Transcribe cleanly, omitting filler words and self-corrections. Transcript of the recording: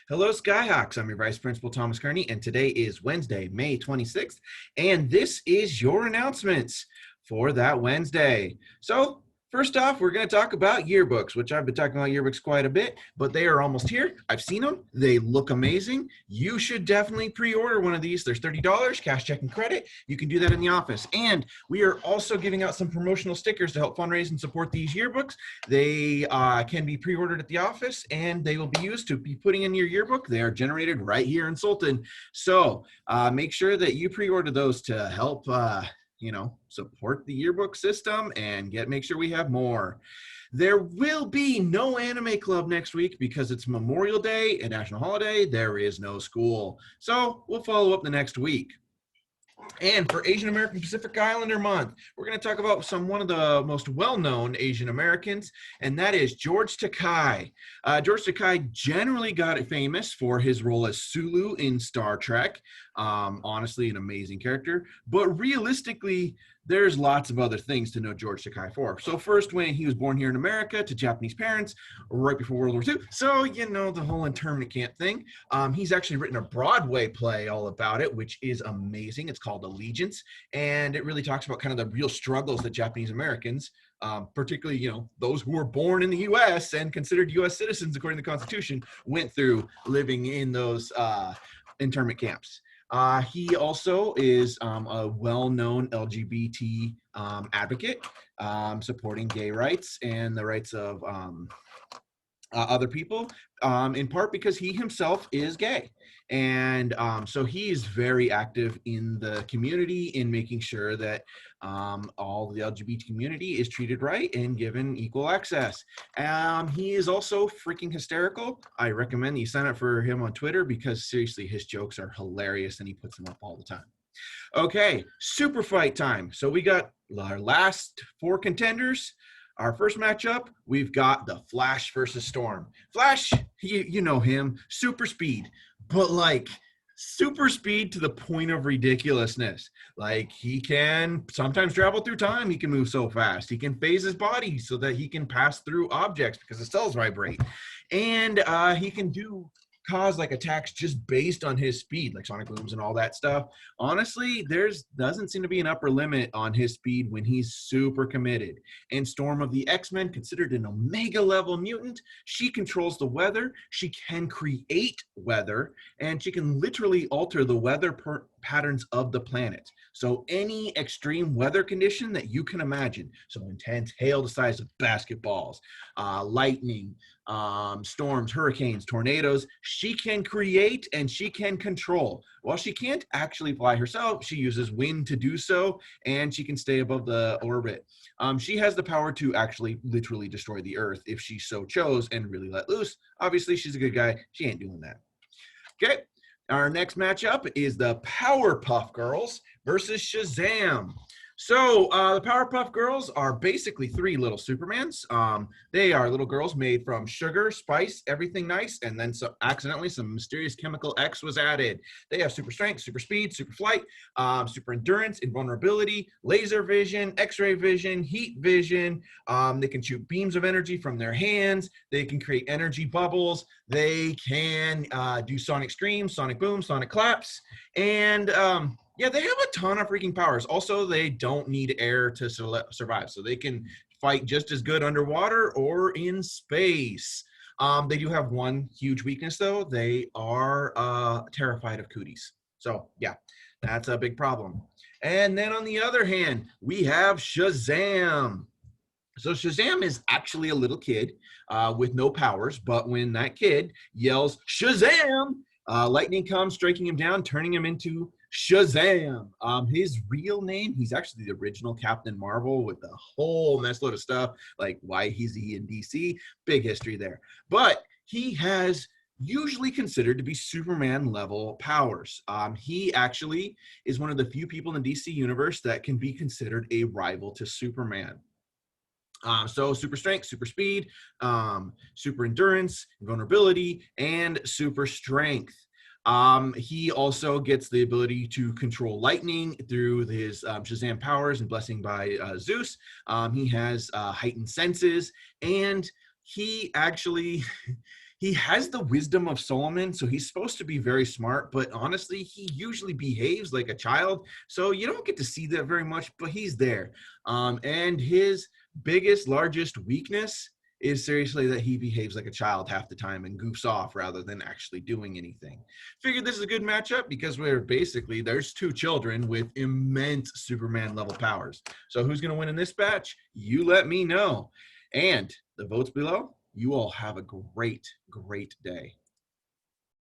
Hello, Skyhawks. I'm your Vice Principal, Thomas Kearney, and today is Wednesday, May 26th, and this is your announcements for that Wednesday. So, first off, we're going to talk about yearbooks, which I've been talking about yearbooks quite a bit, but they are almost here. I've seen them. They look amazing. You should definitely pre-order one of these. There's $30, cash, check, and credit. You can do that in the office. And we are also giving out some promotional stickers to help fundraise and support these yearbooks. They can be pre-ordered at the office, and they will be used to be putting in your yearbook. They are generated right here in Sultan. So make sure that you pre-order those to help support the yearbook system and make sure we have more. There will be no anime club next week because it's Memorial Day, a national holiday. There is no school. So we'll follow up the next week. And for Asian American Pacific Islander Month, we're going to talk about one of the most well-known Asian Americans, and that is George Takei. George Takei generally got famous for his role as Sulu in Star Trek. Honestly, an amazing character. But realistically, there's lots of other things to know George Takei for. So first, when he was born here in America to Japanese parents right before World War II. So, the whole internment camp thing. He's actually written a Broadway play all about it, which is amazing. It's called Allegiance. And it really talks about kind of the real struggles that Japanese Americans, particularly, those who were born in the U.S. and considered U.S. citizens according to the Constitution, went through living in those internment camps. He also is a well-known LGBT advocate, supporting gay rights and the rights of other people, in part because he himself is gay. And so he is very active in the community in making sure that all the LGBT community is treated right and given equal access. He is also freaking hysterical. I recommend you sign up for him on Twitter because seriously, his jokes are hilarious and he puts them up all the time. Okay, super fight time. So we got our last 4 contenders. Our first matchup, we've got the Flash versus Storm. Flash, you know him, super speed, but like super speed to the point of ridiculousness. Like he can sometimes travel through time. He can move so fast. He can phase his body so that he can pass through objects because his cells vibrate. And he can cause like attacks just based on his speed, like sonic booms and all that stuff. Honestly, doesn't seem to be an upper limit on his speed when he's super committed. And Storm of the X-Men, considered an Omega level mutant, she controls the weather, she can create weather, and she can literally alter the weather patterns of the planet. So any extreme weather condition that you can imagine, so intense hail the size of basketballs, lightning, storms, hurricanes, tornadoes, she can create and she can control. While she can't actually fly herself, she uses wind to do so, and she can stay above the orbit. She has the power to actually literally destroy the Earth if she so chose and really let loose. Obviously, she's a good guy. She ain't doing that. Okay. Our next matchup is the Powerpuff Girls versus Shazam. So the Powerpuff Girls are basically 3 little Supermans. They are little girls made from sugar, spice, everything nice, and then accidentally some mysterious chemical X was added. They have super strength, super speed, super flight, super endurance, invulnerability, laser vision, X-ray vision, heat vision. They can shoot beams of energy from their hands. They can create energy bubbles. They can do sonic screams, sonic booms, sonic claps, and yeah, they have a ton of freaking powers. Also, they don't need air to survive, so they can fight just as good underwater or in space. They do have one huge weakness, though. They are terrified of cooties. So, yeah, that's a big problem. And then on the other hand, we have Shazam. So Shazam is actually a little kid with no powers, but when that kid yells, Shazam, lightning comes, striking him down, turning him into Shazam. His real name, he's actually the original Captain Marvel with the whole mess load of stuff, like why he's in DC, big history there. But he has usually considered to be Superman level powers. He actually is one of the few people in the DC universe that can be considered a rival to Superman. So super strength, super speed, super endurance, vulnerability, and super strength. He also gets the ability to control lightning through his Shazam powers and blessing by Zeus. He has heightened senses, and he actually He has the wisdom of Solomon, so he's supposed to be very smart, but honestly, he usually behaves like a child, so you don't get to see that very much, but he's there. And his biggest, largest weakness is seriously that he behaves like a child half the time and goofs off rather than actually doing anything. Figured this is a good matchup because there's two children with immense Superman level powers. So who's going to win in this batch? You let me know. And the votes below, you all have a great, great day.